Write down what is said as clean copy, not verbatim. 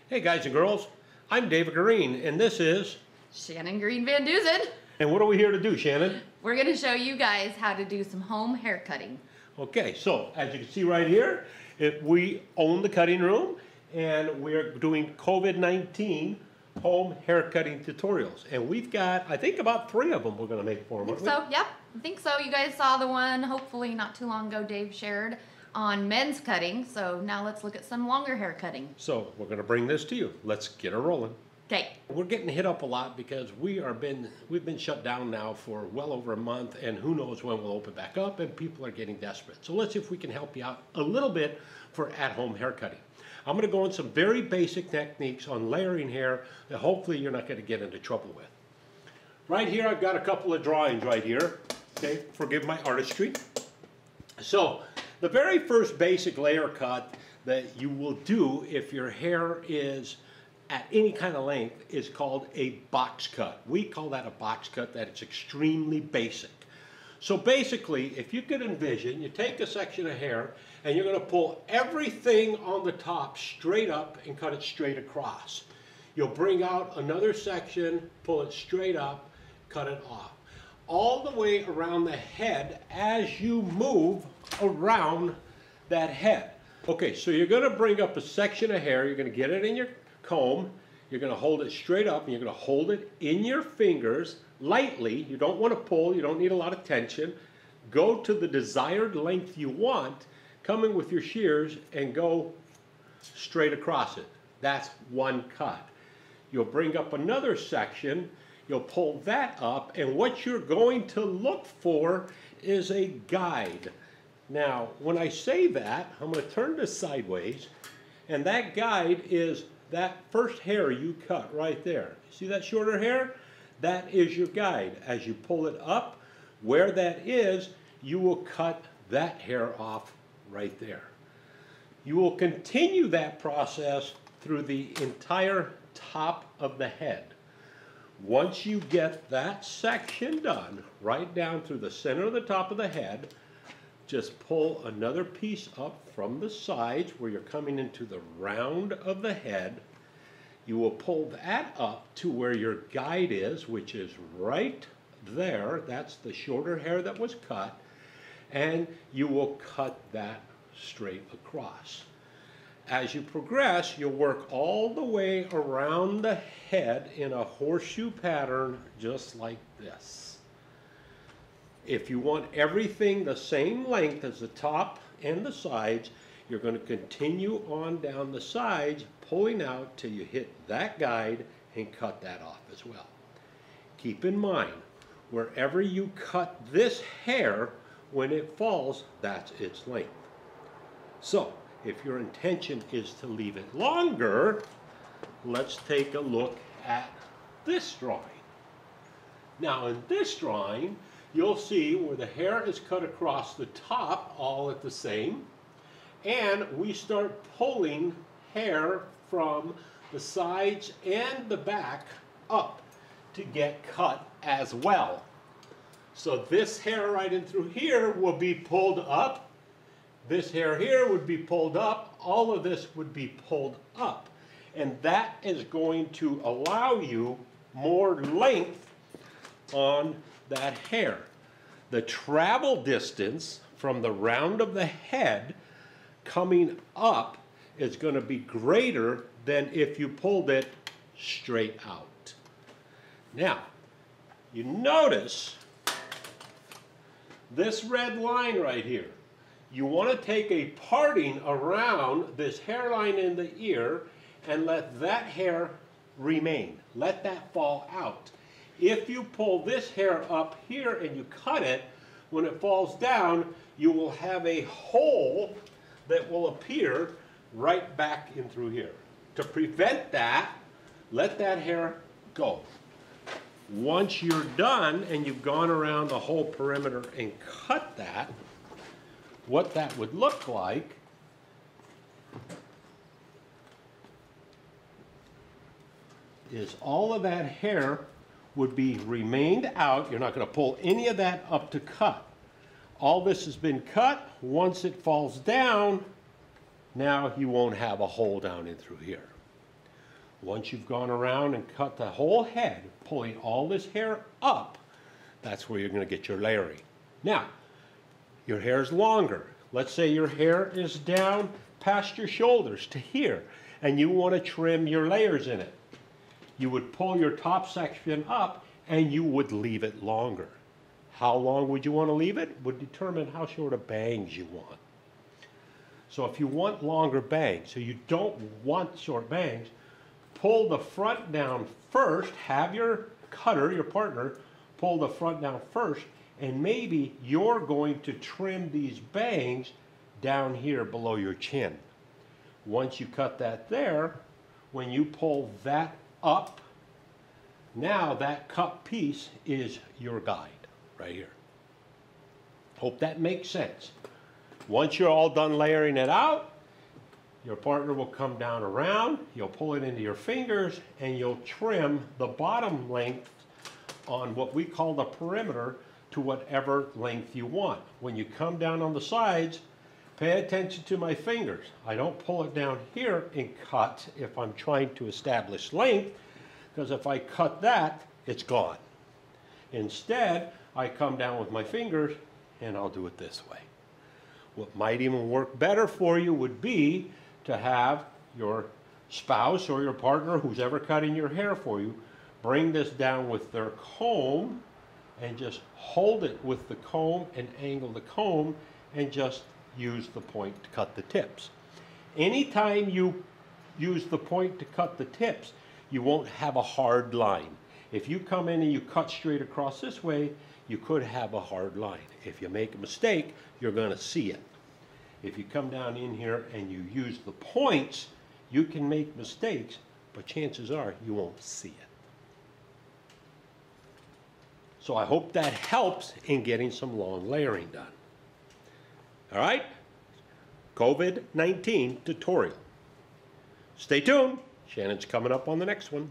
Hey guys and girls, I'm David Green and this is Shannon Green Van Dusen. And what are we here to do, Shannon? We're going to show you guys how to do some home hair cutting. Okay, so as you can see right here, we own the cutting room and we're doing COVID-19 home hair cutting tutorials. And we've got, I think, about 3 of them we're going to make for them. Yep, I think so. You guys saw the one, hopefully not too long ago, Dave shared on men's cutting. So now let's look at some longer hair cutting. So we're going to bring this to you. Let's get her rolling. Okay. We're getting hit up a lot because we've been shut down now for well over a month, and who knows when we'll open back up, and people are getting desperate. So let's see if we can help you out a little bit for at-home hair cutting. I'm going to go on some very basic techniques on layering hair that hopefully you're not going to get into trouble with. Right here I've got a couple of drawings right here. Okay, forgive my artistry. So the very first basic layer cut that you will do if your hair is at any kind of length is called a box cut. We call that a box cut. That it's extremely basic. So basically, if you could envision, you take a section of hair and you're going to pull everything on the top straight up and cut it straight across. You'll bring out another section, pull it straight up, cut it off. All the way around the head as you move around that head. Okay, so you're going to bring up a section of hair, you're going to get it in your comb, you're going to hold it straight up, and you're going to hold it in your fingers lightly. You don't want to pull, you don't need a lot of tension. Go to the desired length you want, come in with your shears and go straight across it. That's one cut. You'll bring up another section, you'll pull that up, and what you're going to look for is a guide. Now, when I say that, I'm going to turn this sideways, and that guide is that first hair you cut right there. See that shorter hair? That is your guide. As you pull it up, where that is, you will cut that hair off right there. You will continue that process through the entire top of the head. Once you get that section done, right down through the center of the top of the head, just pull another piece up from the sides where you're coming into the round of the head. You will pull that up to where your guide is, which is right there. That's the shorter hair that was cut. And you will cut that straight across. As you progress, you'll work all the way around the head in a horseshoe pattern just like this. If you want everything the same length as the top and the sides, you're going to continue on down the sides, pulling out till you hit that guide and cut that off as well. Keep in mind, wherever you cut this hair, when it falls, that's its length. So, if your intention is to leave it longer, let's take a look at this drawing. Now in this drawing, you'll see where the hair is cut across the top all at the same, and we start pulling hair from the sides and the back up to get cut as well. So this hair right in through here will be pulled up. This hair here would be pulled up. All of this would be pulled up. And that is going to allow you more length on that hair. The travel distance from the round of the head coming up is going to be greater than if you pulled it straight out. Now, you notice this red line right here. You want to take a parting around this hairline in the ear and let that hair remain. Let that fall out. If you pull this hair up here and you cut it, when it falls down, you will have a hole that will appear right back in through here. To prevent that, let that hair go. Once you're done and you've gone around the whole perimeter and cut that, what that would look like is all of that hair would be remained out. You're not going to pull any of that up to cut. All this has been cut. Once it falls down, now you won't have a hole down in through here. Once you've gone around and cut the whole head, pulling all this hair up, that's where you're going to get your layering. Now, your hair is longer. Let's say your hair is down past your shoulders to here, and you want to trim your layers in it. You would pull your top section up and you would leave it longer. How long would you want to leave it? Would determine how short of bangs you want. So if you want longer bangs, so you don't want short bangs, pull the front down first, have your cutter, your partner, pull the front down first, and maybe you're going to trim these bangs down here below your chin. Once you cut that there, when you pull that up, now that cut piece is your guide right here. Hope that makes sense. Once you're all done layering it out, your partner will come down around, you'll pull it into your fingers, and you'll trim the bottom length on what we call the perimeter to whatever length you want. When you come down on the sides, pay attention to my fingers. I don't pull it down here and cut if I'm trying to establish length, because if I cut that, it's gone. Instead, I come down with my fingers and I'll do it this way. What might even work better for you would be to have your spouse or your partner, who's ever cutting your hair for you, bring this down with their comb and just hold it with the comb and angle the comb and just use the point to cut the tips. Anytime you use the point to cut the tips, you won't have a hard line. If you come in and you cut straight across this way, you could have a hard line. If you make a mistake, you're going to see it. If you come down in here and you use the points, you can make mistakes, but chances are you won't see it. So I hope that helps in getting some long layering done. All right? COVID-19 tutorial. Stay tuned. Shannon's coming up on the next one.